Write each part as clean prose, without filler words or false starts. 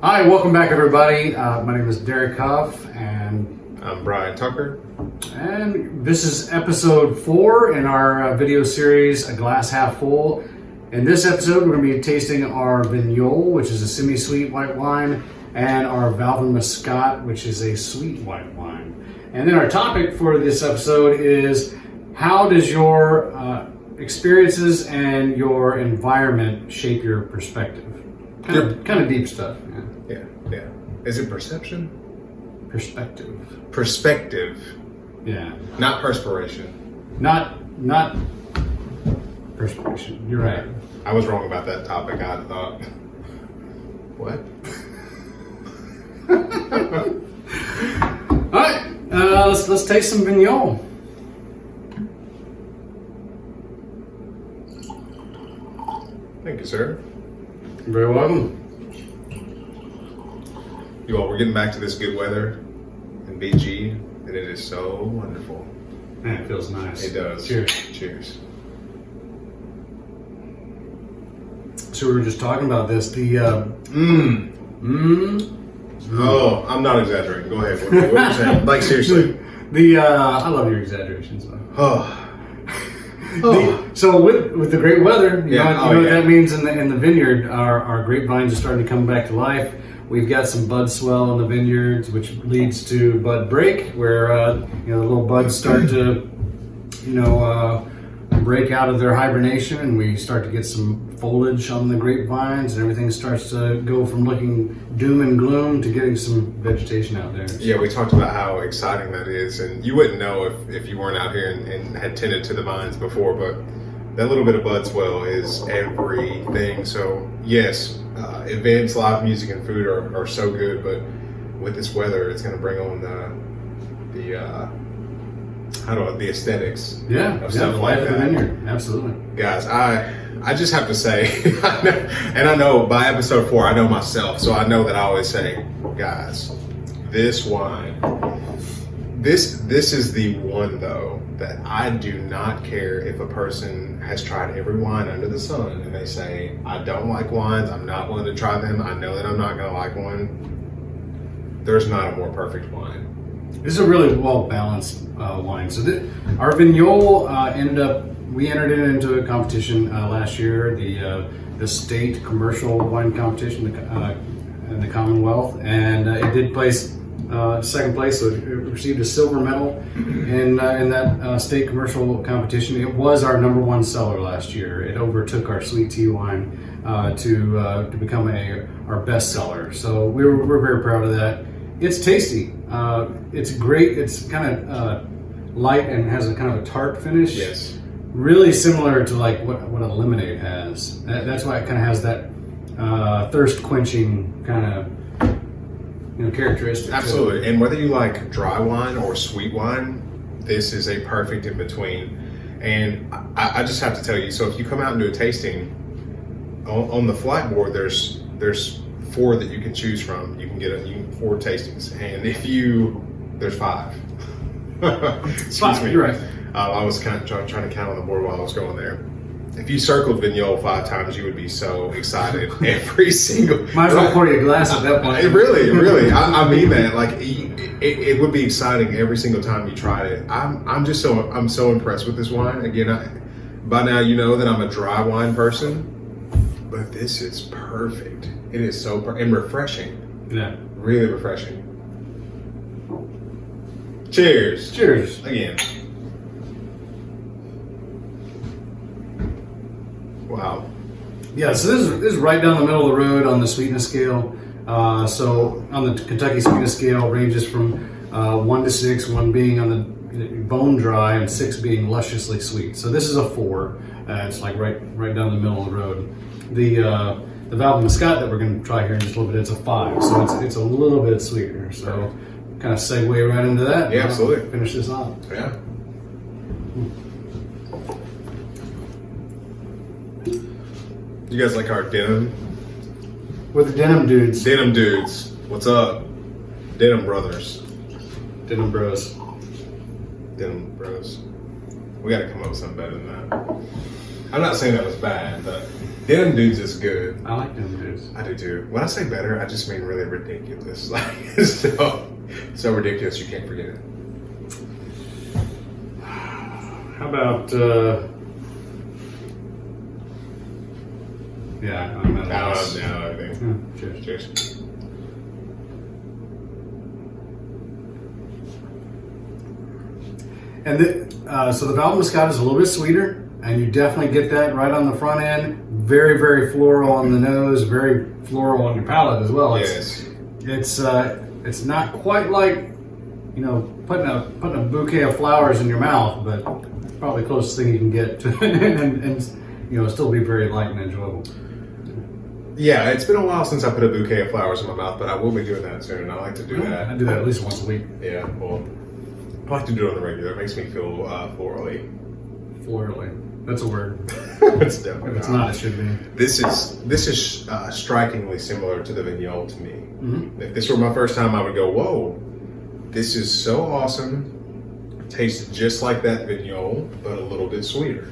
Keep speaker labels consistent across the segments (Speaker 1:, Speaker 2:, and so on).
Speaker 1: Hi, welcome back, everybody. My name is Derek Huff, and
Speaker 2: I'm Brian Tucker.
Speaker 1: this is episode 4 in our video series, A Glass Half Full. In this episode, we're going to be tasting our Vignole, which is a semi-sweet white wine, and our Valvin Muscat, which is a sweet white wine. And then our topic for this episode is, how does your experiences and your environment shape your perspective? Kind of deep stuff.
Speaker 2: Yeah. Is it perception?
Speaker 1: Perspective.
Speaker 2: Perspective.
Speaker 1: Yeah.
Speaker 2: Not perspiration.
Speaker 1: Not perspiration. You're right.
Speaker 2: I was wrong about that topic. I thought. What?
Speaker 1: All right. Let's taste some Vignole.
Speaker 2: Thank you, sir.
Speaker 1: You're very welcome.
Speaker 2: You all, we're getting back to this good weather in BG, and it is so wonderful.
Speaker 1: Man, it feels nice.
Speaker 2: It does.
Speaker 1: Cheers.
Speaker 2: Cheers.
Speaker 1: So we were just talking about this.
Speaker 2: Oh, I'm not exaggerating. Go ahead. What are you saying? Like, seriously.
Speaker 1: I love your exaggerations, though.
Speaker 2: Oh.
Speaker 1: So with the great weather, you know what
Speaker 2: yeah.
Speaker 1: that means in the vineyard. Our grapevines are starting to come back to life. We've got some bud swell in the vineyards, which leads to bud break, where the little buds start to break out of their hibernation, and we start to get some foliage on the grapevines, and everything starts to go from looking doom and gloom to getting some vegetation out there.
Speaker 2: Yeah, we talked about how exciting that is, and you wouldn't know if you weren't out here and had tended to the vines before, but that little bit of bud swell is everything. So yes, events, live music, and food are so good, but with this weather, it's going to bring on the aesthetics.
Speaker 1: Of
Speaker 2: stuff like
Speaker 1: life in the
Speaker 2: that.
Speaker 1: vineyard. Absolutely.
Speaker 2: Guys, I just have to say, and I know by episode 4, I know myself, so I know that I always say, guys, this wine, this is the one, though, that I do not care if a person has tried every wine under the sun and they say, I don't like wines, I'm not willing to try them, I know that I'm not going to like one. There's not a more perfect wine.
Speaker 1: This is a really well-balanced wine. So our Vignole we entered it into a competition last year, the state commercial wine competition in the Commonwealth, and it did place second place, so it received a silver medal in that state commercial competition. It was our #1 seller last year. It overtook our sweet tea wine to become our best seller. So we're very proud of that. It's tasty. It's great. It's kind of light and has a kind of a tart finish.
Speaker 2: Yes.
Speaker 1: Really similar to like what a lemonade has. That's why it kind of has that thirst quenching kind of characteristic.
Speaker 2: Absolutely. And whether you like dry wine or sweet wine, this is a perfect in between. And I just have to tell you, so if you come out and do a tasting on the flight board, there's 4 that you can choose from. You can get 4 tastings, and there's 5. Excuse me.
Speaker 1: You're right.
Speaker 2: I was kind of trying to count on the board while I was going there. If you circled Vignole 5 times, you would be so excited every single.
Speaker 1: Might as well pour you a glass at that point.
Speaker 2: Really. I mean that. Like it would be exciting every single time you tried it. I'm so impressed with this wine. Again, by now you know that I'm a dry wine person, but this is perfect. It is so and refreshing.
Speaker 1: Yeah.
Speaker 2: Really refreshing. Cheers.
Speaker 1: Cheers.
Speaker 2: Again. Wow.
Speaker 1: Yeah, so this is right down the middle of the road on the sweetness scale. So on the Kentucky sweetness scale, ranges from 1 to 6, 1 being on the bone dry and 6 being lusciously sweet. So this is a 4. It's like right down the middle of the road. The Valvin Muscat that we're going to try here in just a little bit, it's a 5. So it's a little bit sweeter. So kind of segue right into that.
Speaker 2: Yeah, absolutely.
Speaker 1: Finish this off.
Speaker 2: Yeah. You guys like our denim?
Speaker 1: We're the denim dudes.
Speaker 2: Denim dudes. What's up? Denim brothers.
Speaker 1: Denim bros.
Speaker 2: Denim bros. We got to come up with something better than that. I'm not saying that was bad, but Them dudes is good.
Speaker 1: I like them dudes.
Speaker 2: I do too. When I say better, I just mean really ridiculous. Like so ridiculous you can't forget it.
Speaker 1: How about? Yeah, I'm at a loss.
Speaker 2: No, everything.
Speaker 1: Cheers.
Speaker 2: Cheers.
Speaker 1: And so the Valvin Muscat is a little bit sweeter, and you definitely get that right on the front end. Very, very floral on the nose, very floral on your palate as well.
Speaker 2: Yes.
Speaker 1: It's not quite like, you know, putting a bouquet of flowers in your mouth, but it's probably the closest thing you can get to, and you know, still be very light and enjoyable.
Speaker 2: Yeah, it's been a while since I put a bouquet of flowers in my mouth, but I will be doing that soon. I like to do that.
Speaker 1: I do that at least once a week.
Speaker 2: Yeah, well, I like to do it on the regular. It makes me feel florally.
Speaker 1: Florally. That's a word.
Speaker 2: It's definitely
Speaker 1: If it's not, it should be.
Speaker 2: This is strikingly similar to the Vignoles to me.
Speaker 1: Mm-hmm.
Speaker 2: If this were my first time, I would go, whoa, this is so awesome. Tastes just like that Vignole, but a little bit sweeter.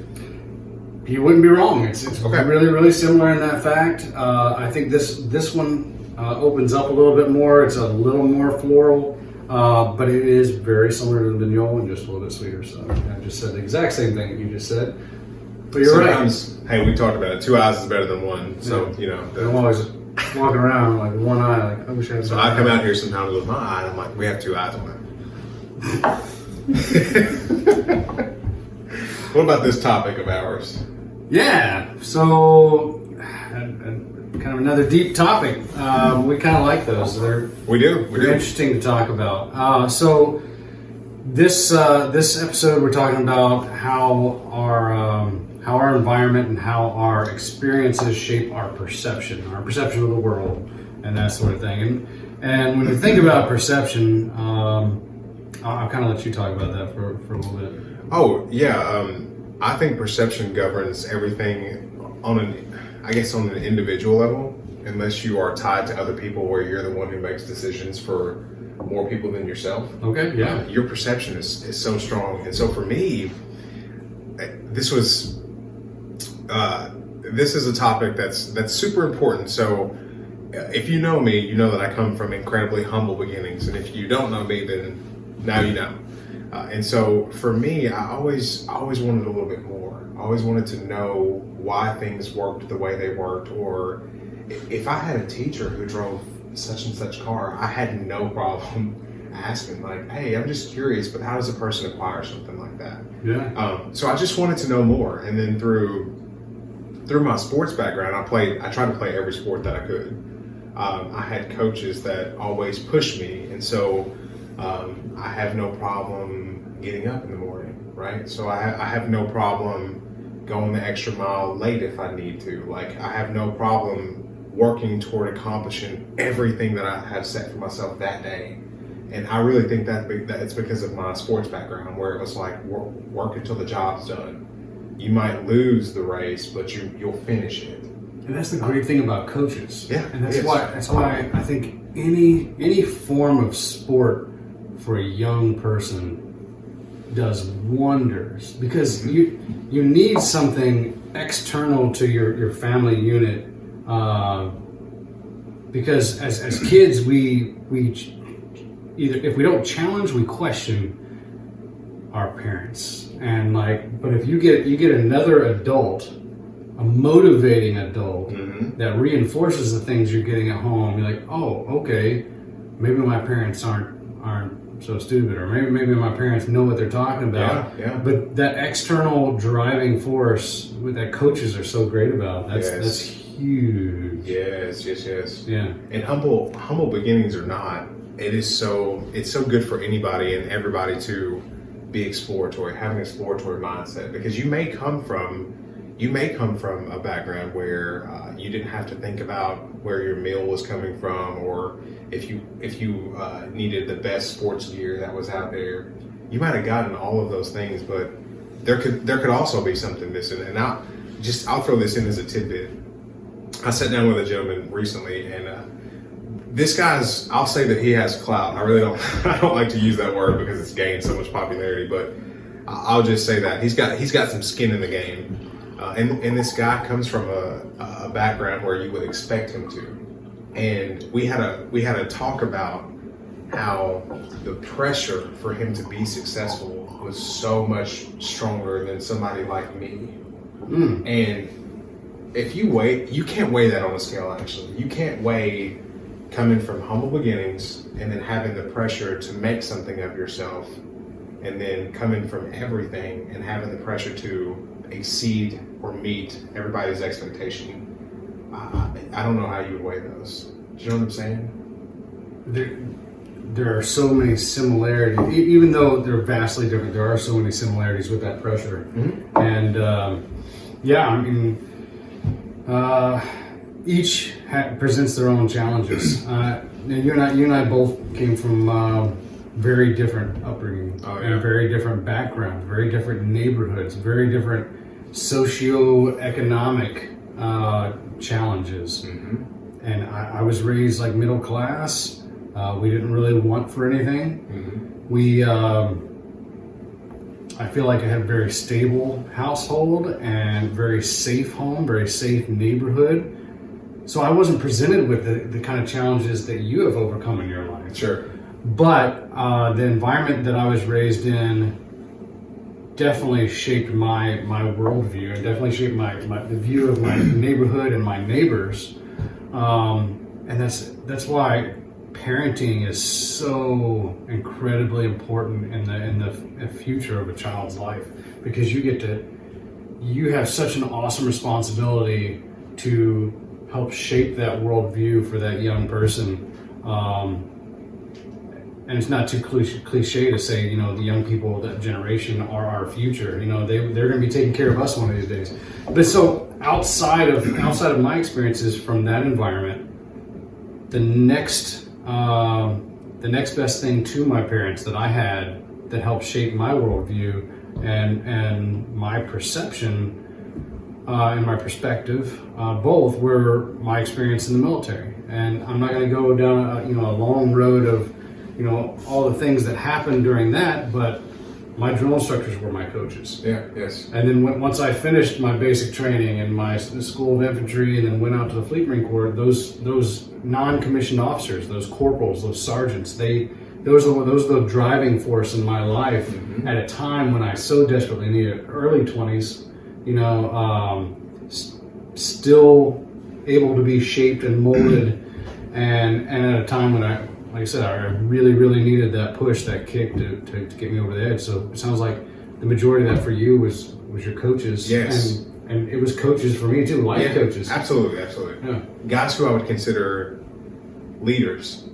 Speaker 1: You wouldn't be wrong. It's
Speaker 2: Okay.
Speaker 1: really, really similar in that fact. I think this one opens up a little bit more. It's a little more floral, but it is very similar to the Vignole and just a little bit sweeter. So I just said the exact same thing that you just said. But you're
Speaker 2: Sometimes, hey, we talked about it. 2 eyes is better than one. So,
Speaker 1: Yeah.
Speaker 2: you know.
Speaker 1: I'm always walking around like one eye. Like I wish I had.
Speaker 2: So I come out here sometimes with my eye, and I'm like, we have 2 eyes on it. What about this topic of ours?
Speaker 1: Yeah. So kind of another deep topic. We kind of like those.
Speaker 2: We do.
Speaker 1: They're interesting to talk about. So this episode, we're talking about how our environment and how our experiences shape our perception of the world, and that sort of thing. And when you think about perception, I'll kind of let you talk about that for a little bit.
Speaker 2: Oh yeah, I think perception governs everything on an individual level, unless you are tied to other people, where you're the one who makes decisions for more people than yourself.
Speaker 1: Okay, yeah.
Speaker 2: Your perception is so strong, and so for me, this is a topic that's super important. So if you know me, you know that I come from incredibly humble beginnings, and if you don't know me, then now you know. And so for me, I always wanted a little bit more. I always wanted to know why things worked the way they worked, or if I had a teacher who drove such and such car, I had no problem asking, like, hey, I'm just curious, but how does a person acquire something like that?
Speaker 1: Yeah.
Speaker 2: So I just wanted to know more, and then through my sports background, I tried to play every sport that I could. I had coaches that always pushed me, and so I have no problem getting up in the morning, right? So I have no problem going the extra mile late if I need to. Like, I have no problem working toward accomplishing everything that I have set for myself that day. And I really think that it's because of my sports background, where it was like, work until the job's done. You might lose the race, but you'll finish it.
Speaker 1: And that's the great thing about coaches.
Speaker 2: Yeah,
Speaker 1: And that's why I think any form of sport for a young person does wonders, because you need something external to your family unit, because as kids we either, if we don't challenge, we question our parents, and but if you get another adult, a motivating adult,
Speaker 2: Mm-hmm.
Speaker 1: that reinforces the things you're getting at home, you're like, oh, okay, maybe my parents aren't so stupid, or maybe my parents know what they're talking about.
Speaker 2: Yeah.
Speaker 1: But that external driving force that coaches are so great about, that's huge.
Speaker 2: Yes.
Speaker 1: Yeah.
Speaker 2: And humble beginnings or not, it's so good for anybody and everybody to be exploratory, have an exploratory mindset, because you may come from a background where you didn't have to think about where your meal was coming from, or if you needed the best sports gear that was out there. You might have gotten all of those things, but there could also be something missing. And I'll throw this in as a tidbit. I sat down with a gentleman recently, and this guy's, I'll say that he has clout. I really don't I don't like to use that word because it's gained so much popularity, but I'll just say that he's got some skin in the game. And this guy comes from a background where you would expect him to. And we had a talk about how the pressure for him to be successful was so much stronger than somebody like me. And if you can't weigh that on a scale, actually. You can't weigh coming from humble beginnings and then having the pressure to make something of yourself, and then coming from everything and having the pressure to exceed or meet everybody's expectation. I don't know how you would weigh those. Do you know what I'm saying?
Speaker 1: There are so many similarities, even though they're vastly different. There are so many similarities with that pressure, and each presents their own challenges. You and I both came from very different upbringing, and very different backgrounds, very different neighborhoods, very different socioeconomic challenges. And I was raised like middle class. We didn't really want for anything. I feel like I had a very stable household and very safe home, very safe neighborhood. So I wasn't presented with the kind of challenges that you have overcome in your life.
Speaker 2: Sure.
Speaker 1: But the environment that I was raised in definitely shaped my worldview, and definitely shaped the view of my neighborhood and my neighbors. And that's why parenting is so incredibly important in the future of a child's life, because you have such an awesome responsibility to help shape that worldview for that young person. And it's not too cliche to say, the young people, that generation are our future. They're going to be taking care of us one of these days. But so outside of my experiences from that environment, the next best thing to my parents that I had that helped shape my worldview and my perception and my perspective, both were my experience in the military. And I'm not going to go down a long road of all the things that happened during that, but my drill instructors were my coaches.
Speaker 2: Yeah, yes.
Speaker 1: And then once I finished my basic training in my school of infantry, and then went out to the Fleet Marine Corps, those non-commissioned officers, those corporals, those sergeants, those are the driving force in my life at a time when I so desperately needed. Early 20s, still able to be shaped and molded, and at a time when like I said, I really, really needed that push, that kick to get me over the edge. So it sounds like the majority of that for you was your coaches.
Speaker 2: Yes.
Speaker 1: And it was coaches for me too, life coaches.
Speaker 2: Absolutely.
Speaker 1: Yeah.
Speaker 2: Guys who I would consider leaders.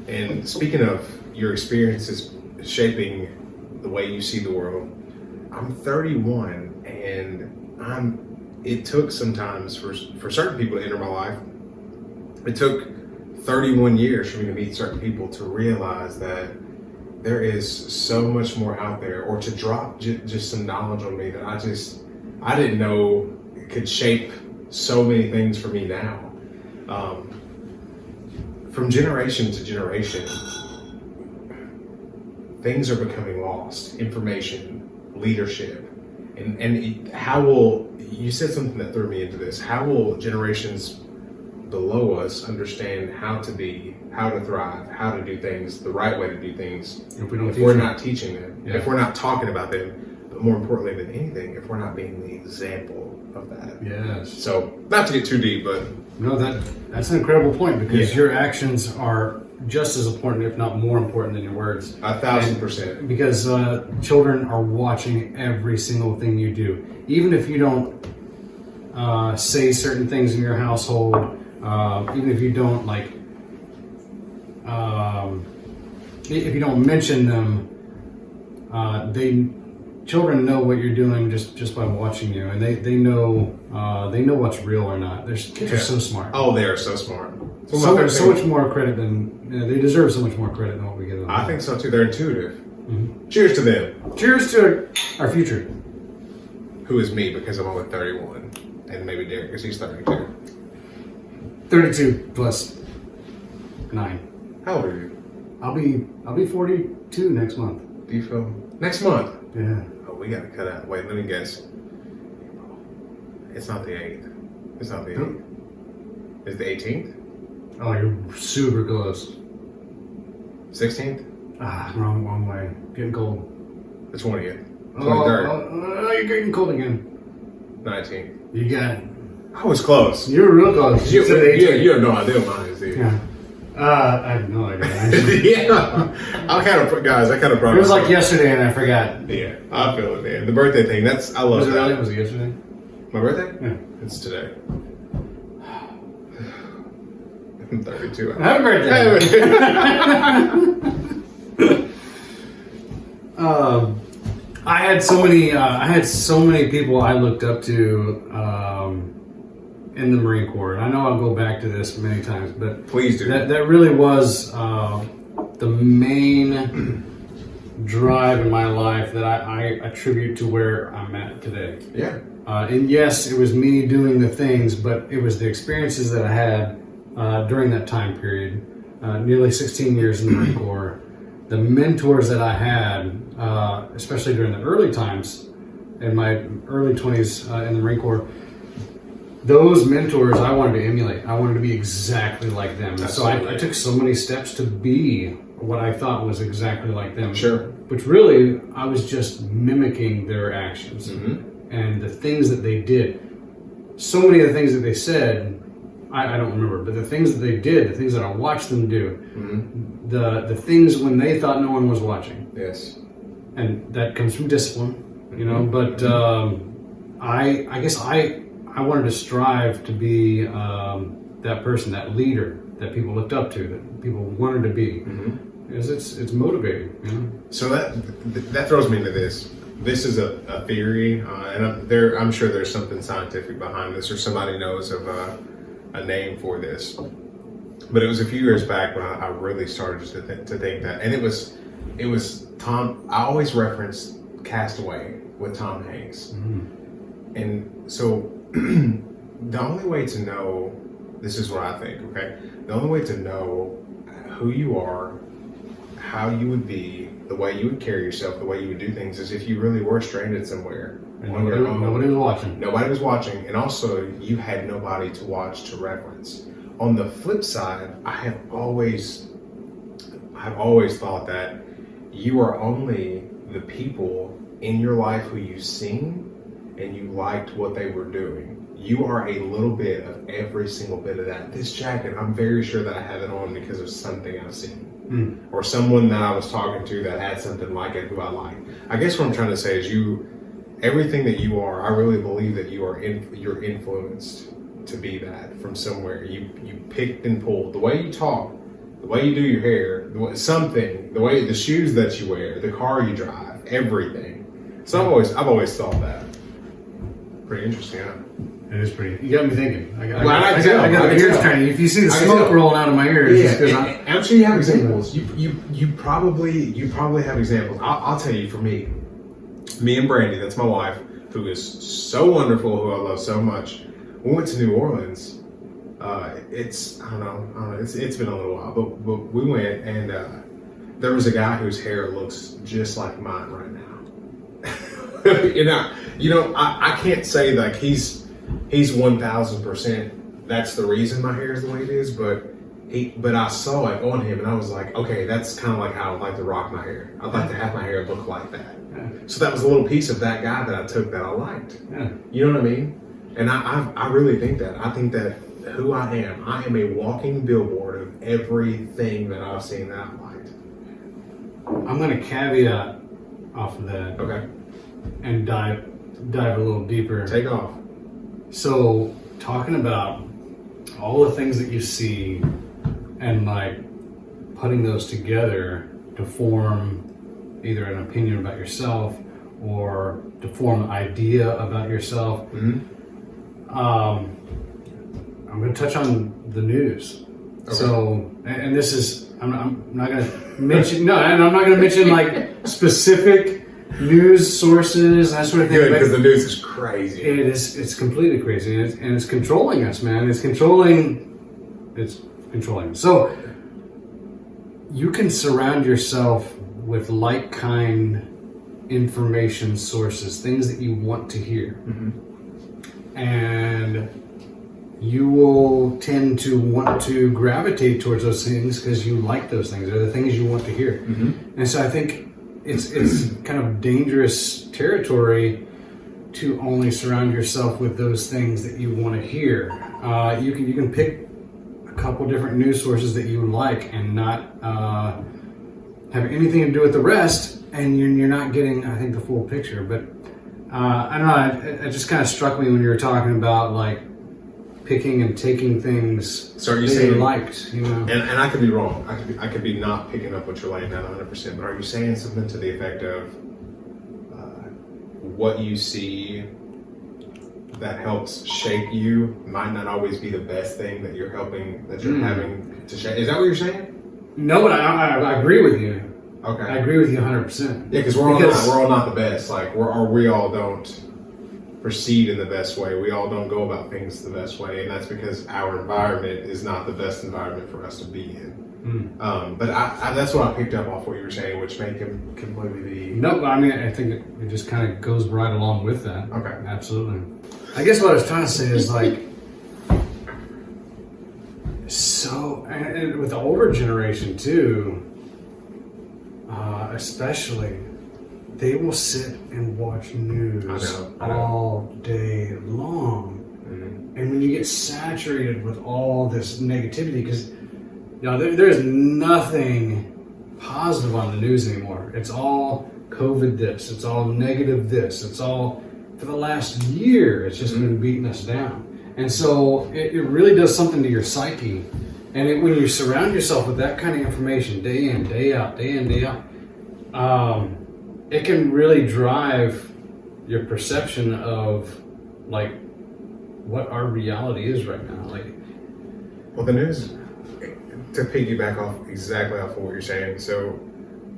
Speaker 2: And speaking of your experiences shaping the way you see the world, I'm 31, and it took sometimes for certain people to enter my life. It took 31 years for me to meet certain people to realize that there is so much more out there, or to drop just some knowledge on me that I didn't know could shape so many things for me now. From generation to generation, things are becoming lost. Information, leadership, and you said something that threw me into this. How will generations below us understand how to be, how to thrive, how to do things, the right way to do things, if we're not teaching them, if we're not talking about them, but more importantly than anything, if we're not being the example of that?
Speaker 1: Yes.
Speaker 2: So, not to get too deep, but
Speaker 1: no, that's an incredible point, because your actions are just as important, if not more important, than your words.
Speaker 2: 1,000%.
Speaker 1: Because children are watching every single thing you do, even if you don't say certain things in your household. Even if you don't if you don't mention them, children know what you're doing just by watching you, and they know what's real or not. Kids are so smart.
Speaker 2: Oh, they are so smart.
Speaker 1: So much more credit than they deserve. So much more credit than what we give them.
Speaker 2: I think so too. They're intuitive. Cheers to them.
Speaker 1: Cheers to our future.
Speaker 2: Who is me, because I'm only 31, and maybe Derek, because he's 32.
Speaker 1: 32 plus 9.
Speaker 2: How old are you?
Speaker 1: I'll be 42 next month.
Speaker 2: Do you feel next month?
Speaker 1: Yeah.
Speaker 2: Oh we got to cut out. Wait, let me guess. It's not the 8th. It's not the 8th. It's the 18th?
Speaker 1: Oh, you're super close.
Speaker 2: 16th?
Speaker 1: Ah, wrong way. Getting cold.
Speaker 2: The 20th. 23rd.
Speaker 1: Oh, you're getting cold again.
Speaker 2: 19th.
Speaker 1: You got it.
Speaker 2: I was close.
Speaker 1: You were real close.
Speaker 2: You have no idea what mine is, do you?
Speaker 1: Yeah. I have no idea.
Speaker 2: Yeah. I kind of
Speaker 1: It was like yesterday and I forgot.
Speaker 2: Yeah, I feel it, man. The birthday thing, I love
Speaker 1: Was it
Speaker 2: that.
Speaker 1: really? Was it yesterday?
Speaker 2: My birthday?
Speaker 1: Yeah.
Speaker 2: It's today. I'm 32.
Speaker 1: Happy birthday! I had so many people I looked up to in the Marine Corps, and I know I'll go back to this many times, but
Speaker 2: Please do.
Speaker 1: That really was the main drive in my life that I attribute to where I'm at today.
Speaker 2: Yeah.
Speaker 1: And yes, it was me doing the things, but it was the experiences that I had during that time period, nearly 16 years in the Marine Corps, the mentors that I had, especially during the early times, in my early 20s in the Marine Corps, those mentors I wanted to emulate. I wanted to be exactly like them. So I took so many steps to be what I thought was exactly like them.
Speaker 2: Sure.
Speaker 1: Which really, I was just mimicking their actions and the things that they did. So many of the things that they said, I don't remember, but the things that they did, the things that I watched them do, the things when they thought no one was watching.
Speaker 2: Yes.
Speaker 1: And that comes from discipline, you know, but I guess I wanted to strive to be that person, that leader that people looked up to, that people wanted to be. Because it's motivating, you know.
Speaker 2: So that throws me into this. This is a theory, and I'm sure there's something scientific behind this, or somebody knows of a name for this. But it was a few years back when I really started to think that, and it was Tom. I always reference Castaway with Tom Hanks, and so the only way to know, this is what I think. Okay, the only way to know who you are, how you would be, the way you would carry yourself, the way you would do things, is if you really were stranded somewhere.
Speaker 1: And nobody was watching.
Speaker 2: Nobody was watching, and also you had nobody to watch to reference. On the flip side, I've always thought that you are only the people in your life who you've seen and you liked what they were doing. You are a little bit of every single bit of that. This jacket, I'm very sure that I have it on because of something I've seen. Or someone that I was talking to that had something like it who I like. I guess what I'm trying to say is everything that you are, I really believe that you're influenced to be that from somewhere. You picked and pulled. The way you talk, the way you do your hair, the shoes that you wear, the car you drive, everything. So I've always thought that. Pretty interesting, huh?
Speaker 1: It is pretty. You got me thinking. I got
Speaker 2: the
Speaker 1: ears turning. If you see the smoke rolling out of my ears,
Speaker 2: I'm sure you have examples. You probably have examples. I'll tell you. For me and Brandy, that's my wife, who is so wonderful, who I love so much. We went to New Orleans. It's been a little while, but we went, and there was a guy whose hair looks just like mine right now. I can't say like he's 1000%. That's the reason my hair is the way it is, but I saw it on him, and I was like, okay, that's kind of like how I'd like to rock my hair. I'd like to have my hair look like that. So that was a little piece of that guy that I took that I liked. You know what I mean? And I really think that. I think that who I am a walking billboard of everything that I've seen that I liked.
Speaker 1: I'm going to caveat off of that.
Speaker 2: Okay.
Speaker 1: And dive a little deeper.
Speaker 2: Take off.
Speaker 1: So, talking about all the things that you see and like putting those together to form either an opinion about yourself or to form an idea about yourself. I'm going to touch on the news. Okay. So, and this is, I'm not going to mention, no, and I'm not going to mention like specific news sources, that sort of thing.
Speaker 2: Good, because the news is crazy.
Speaker 1: It's completely crazy, and it's controlling us, man. It's controlling. So you can surround yourself with like-kind information sources, things that you want to hear. And you will tend to want to gravitate towards those things because you like those things. They're the things you want to hear. And so I think it's kind of dangerous territory to only surround yourself with those things that you want to hear. You can pick a couple different news sources that you like and not have anything to do with the rest, and you're not getting, I think, the full picture. But I don't know. It just kind of struck me when you were talking about like picking and taking things
Speaker 2: So are you
Speaker 1: that
Speaker 2: saying,
Speaker 1: you liked, you know?
Speaker 2: and I could be wrong. I could be not picking up what you're laying down 100%. But are you saying something to the effect of what you see that helps shape you might not always be the best thing that you're having to shape? Is that what you're saying?
Speaker 1: No, but I agree with you.
Speaker 2: Okay.
Speaker 1: I agree with you 100%.
Speaker 2: Yeah, because we're all not the best. Like we all don't proceed in the best way. We all don't go about things the best way, and that's because our environment is not the best environment for us to be in. But that's what I picked up off what you were saying, which made him completely be...
Speaker 1: No, I mean, I think it just kind of goes right along with that.
Speaker 2: Okay.
Speaker 1: Absolutely. I guess what I was trying to say is like, so, and with the older generation too, especially, they will sit and watch news
Speaker 2: I know.
Speaker 1: all day long. And when you get saturated with all this negativity, because there's nothing positive on the news anymore. It's all COVID this, it's all negative this, it's all, for the last year, it's just been beating us down. And so it really does something to your psyche. And when you surround yourself with that kind of information day in, day out, it can really drive your perception of like what our reality is right now. Like,
Speaker 2: Well, the news, to piggyback exactly off of what you're saying, so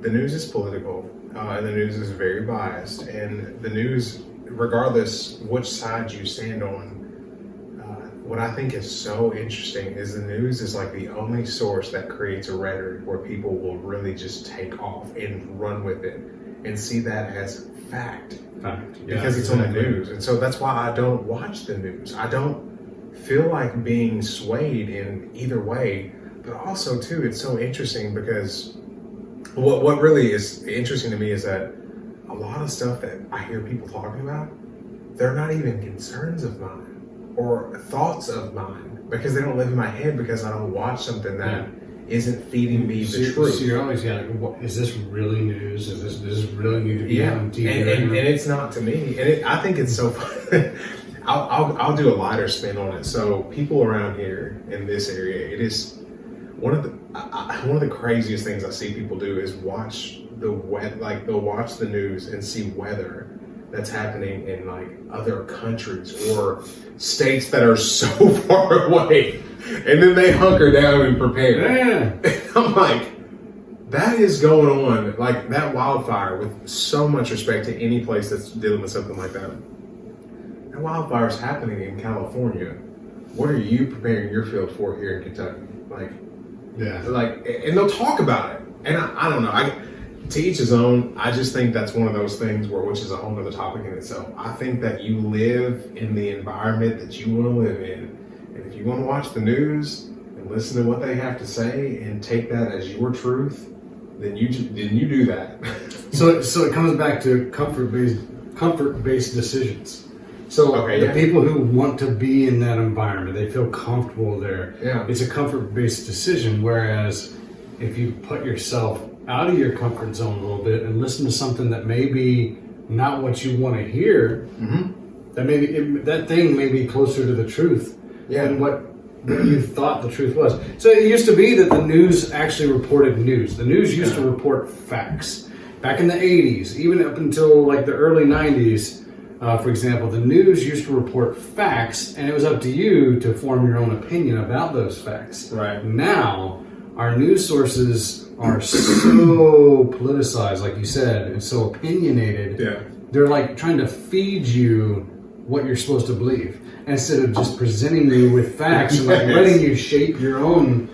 Speaker 2: the news is political, and the news is very biased, and the news, regardless which side you stand on, what I think is so interesting is the news is like the only source that creates a rhetoric where people will really just take off and run with it and see that as fact. Because it's on the news. And so that's why I don't watch the news. I don't feel like being swayed in either way. But also, too, it's so interesting because what really is interesting to me is that a lot of stuff that I hear people talking about, they're not even concerns of mine or thoughts of mine because they don't live in my head because I don't watch something that isn't feeding me the truth.
Speaker 1: So you're always is this really news? Does this really need to be on TV?
Speaker 2: And it's not to me. And I think it's so fun. I'll do a lighter spin on it. So people around here in this area, it is one of the craziest things I see people do is watch they'll watch the news and see weather that's happening in like other countries or states that are so far away, and then they hunker down and prepare. I'm like, that is going on, like that wildfire, with so much respect to any place that's dealing with something like that. That wildfire is happening in California. What are you preparing your field for here in Kentucky? And they'll talk about it. And I don't know. To each his own. I just think that's one of those things which is a whole other topic in itself. I think that you live in the environment that you want to live in. And if you want to watch the news and listen to what they have to say and take that as your truth, then you do that.
Speaker 1: So it comes back to comfort-based decisions. So people who want to be in that environment, they feel comfortable there.
Speaker 2: Yeah.
Speaker 1: It's a comfort-based decision. Whereas if you put yourself out of your comfort zone a little bit and listen to something that may be not what you want to hear, that thing may be closer to the truth than what you thought the truth was. So it used to be that the news actually reported news. The news used to report facts. Back in the 80s, even up until like the early 90s, for example, the news used to report facts, and it was up to you to form your own opinion about those facts.
Speaker 2: Right.
Speaker 1: Now, our news sources are so politicized, like you said, and so opinionated.
Speaker 2: Yeah.
Speaker 1: They're like trying to feed you what you're supposed to believe instead of just presenting you with facts and like letting you shape your own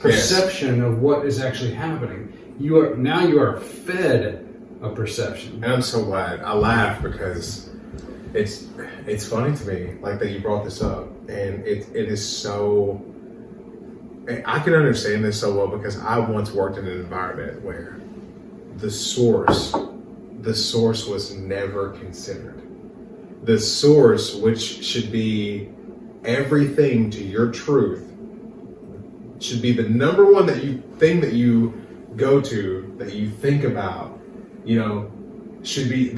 Speaker 1: perception of what is actually happening. You are fed a perception.
Speaker 2: And I'm so glad. I laugh because it's funny to me, like that you brought this up, and it is so. I can understand this so well because I once worked in an environment where the source was never considered. The source, which should be everything to your truth, should be the number one thing that you go to, that you think about, should be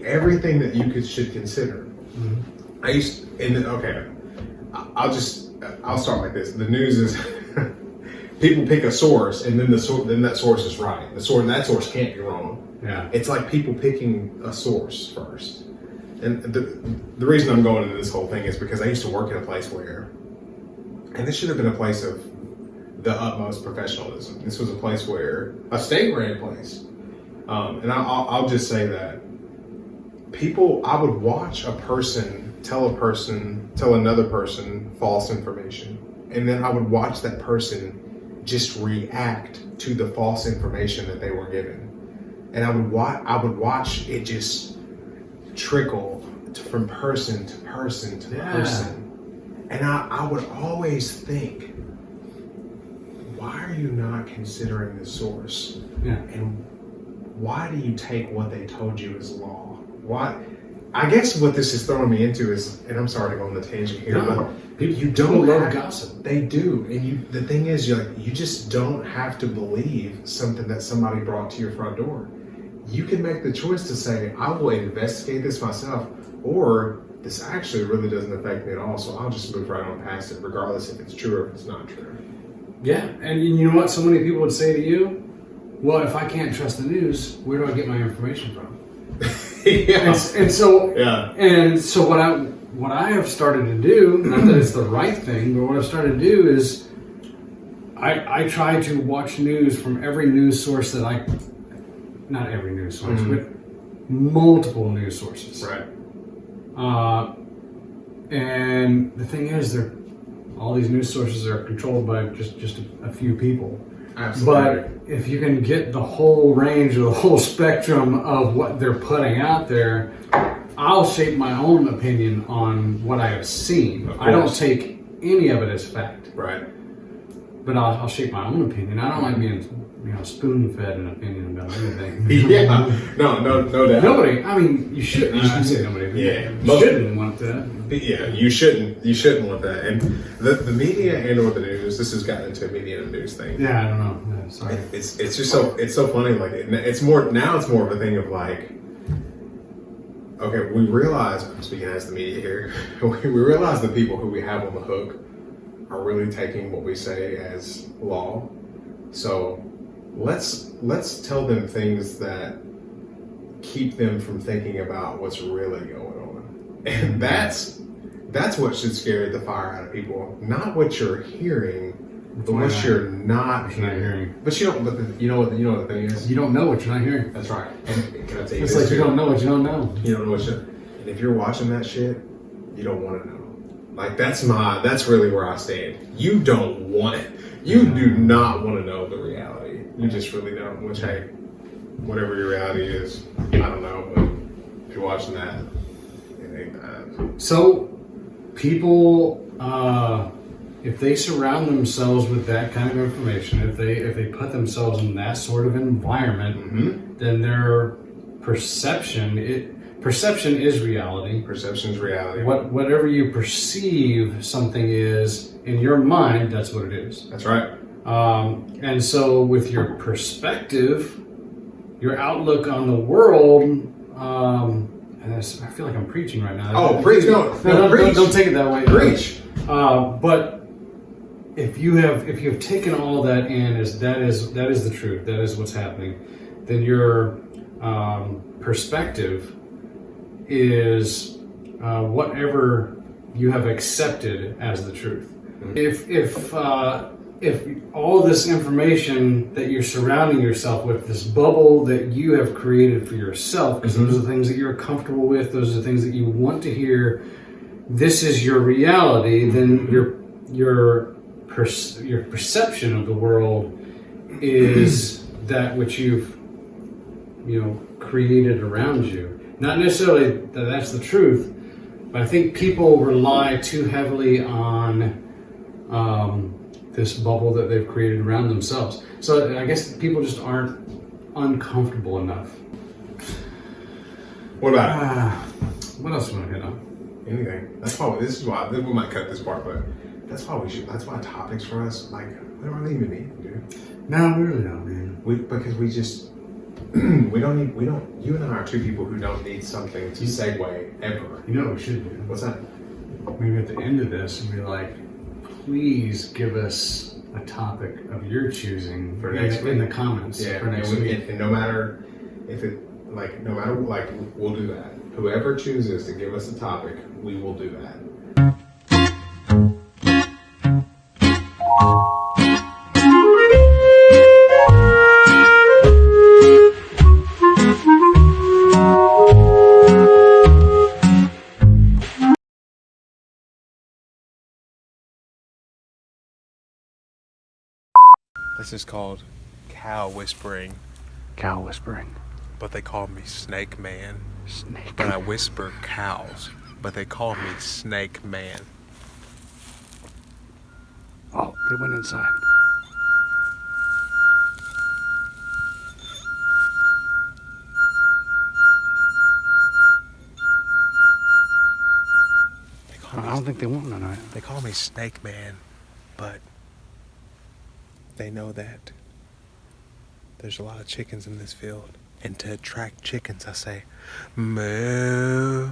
Speaker 2: everything that you should consider. Mm-hmm. I'll start like this. The news is people pick a source, and then that source is right. That source can't be wrong.
Speaker 1: Yeah.
Speaker 2: It's like people picking a source first. And the reason I'm going into this whole thing is because I used to work in a place where, and this should have been a place of the utmost professionalism. This was a place where a state-ran place. And I'll just say that I would watch a person tell another person false information, and then I would watch that person just react to the false information that they were given, and I would watch it just trickle from person to person to person, and I would always think, why are you not considering the source?
Speaker 1: Yeah.
Speaker 2: And why do you take what they told you as law? Why? I guess what this is throwing me into is, and I'm sorry to go on the tangent here, but you don't
Speaker 1: love gossip.
Speaker 2: They do, and the thing is, you just don't have to believe something that somebody brought to your front door. You can make the choice to say, I will investigate this myself, or this actually really doesn't affect me at all, so I'll just move right on past it, regardless if it's true or if it's not true.
Speaker 1: Yeah, and you know what so many people would say to you? Well, if I can't trust the news, where do I get my information from?
Speaker 2: Yeah.
Speaker 1: And so what I have started to do, not that it's the right thing, but what I've started to do is I try to watch news from every news source not every news source,
Speaker 2: mm-hmm.
Speaker 1: but multiple news sources.
Speaker 2: Right.
Speaker 1: And the thing is, all these news sources are controlled by just a few people.
Speaker 2: Absolutely.
Speaker 1: But if you can get the whole range or the whole spectrum of what they're putting out there, I'll shape my own opinion on what I have seen. I don't take any of it as fact.
Speaker 2: Right.
Speaker 1: But I'll shape my own opinion. I don't like being spoon-fed an opinion about anything.
Speaker 2: Yeah. No doubt.
Speaker 1: Nobody. I mean, you shouldn't. I shouldn't say nobody.
Speaker 2: Yeah.
Speaker 1: You shouldn't want that.
Speaker 2: Yeah, you shouldn't want that. And the media or the news, this has gotten into a media and news thing.
Speaker 1: Yeah, I don't know. Yeah, sorry.
Speaker 2: It's just so funny. Like it's more of a thing of like, okay, we realize, I'm speaking as the media here, we realize the people who we have on the hook are really taking what we say as law. So let's tell them things that keep them from thinking about what's really going on. And that's what should scare the fire out of people. Not what you're hearing, but what you're not hearing. But you know what the thing is?
Speaker 1: You don't know what you're not hearing.
Speaker 2: That's right. And can I tell you
Speaker 1: it's
Speaker 2: this
Speaker 1: like you don't know what you don't know.
Speaker 2: You don't know what and if you're watching that shit, you don't want to know. Like that's really where I stand. You don't want it. You do not want to know the reality. You just really don't. Which, hey, whatever your reality is, I don't know. But if you're watching that, it ain't bad.
Speaker 1: So, people, if they surround themselves with that kind of information, if they put themselves in that sort of environment,
Speaker 2: mm-hmm.
Speaker 1: then their perception is reality.
Speaker 2: Perception is reality.
Speaker 1: Whatever you perceive something is in your mind, that's what it is.
Speaker 2: That's right.
Speaker 1: And so, with your perspective, your outlook on the world, and I feel like I'm preaching right now.
Speaker 2: Oh, preach! No, preach.
Speaker 1: Don't take it that way.
Speaker 2: Preach.
Speaker 1: But if you have taken all that in as that is the truth, that is what's happening, then your perspective is whatever you have accepted as the truth. Mm-hmm. If all this information that you're surrounding yourself with, this bubble that you have created for yourself, because mm-hmm. those are the things that you're comfortable with, those are the things that you want to hear, this is your reality, mm-hmm. then your perception of the world is that which you've created around you. Not necessarily that that's the truth, but I think people rely too heavily on this bubble that they've created around themselves. So I guess people just aren't uncomfortable enough.
Speaker 2: What about it?
Speaker 1: What else want to hit on?
Speaker 2: Anything. That's probably, this is why, we might cut this part, but that's why that's why topics for us, like, we don't really even need them, dude.
Speaker 1: No, we really don't, man.
Speaker 2: Because we just, you and I are two people who don't need something to segue ever.
Speaker 1: You know what we should do?
Speaker 2: What's that?
Speaker 1: Maybe at the end of this, we'd be like, please give us a topic of your choosing
Speaker 2: For next week.
Speaker 1: in the comments
Speaker 2: Yeah,
Speaker 1: for next week.
Speaker 2: and no matter if it, no matter, we'll do that. Whoever chooses to give us a topic, we will do that. This is called cow whispering.
Speaker 1: Cow whispering.
Speaker 2: But they call me Snake Man.
Speaker 1: Snake.
Speaker 2: But I whisper cows, but they call me Snake Man.
Speaker 1: Oh, they went inside. I don't think they want none of it.
Speaker 2: They call me Snake Man, but they know that there's a lot of chickens in this field. And to attract chickens, I say, moo.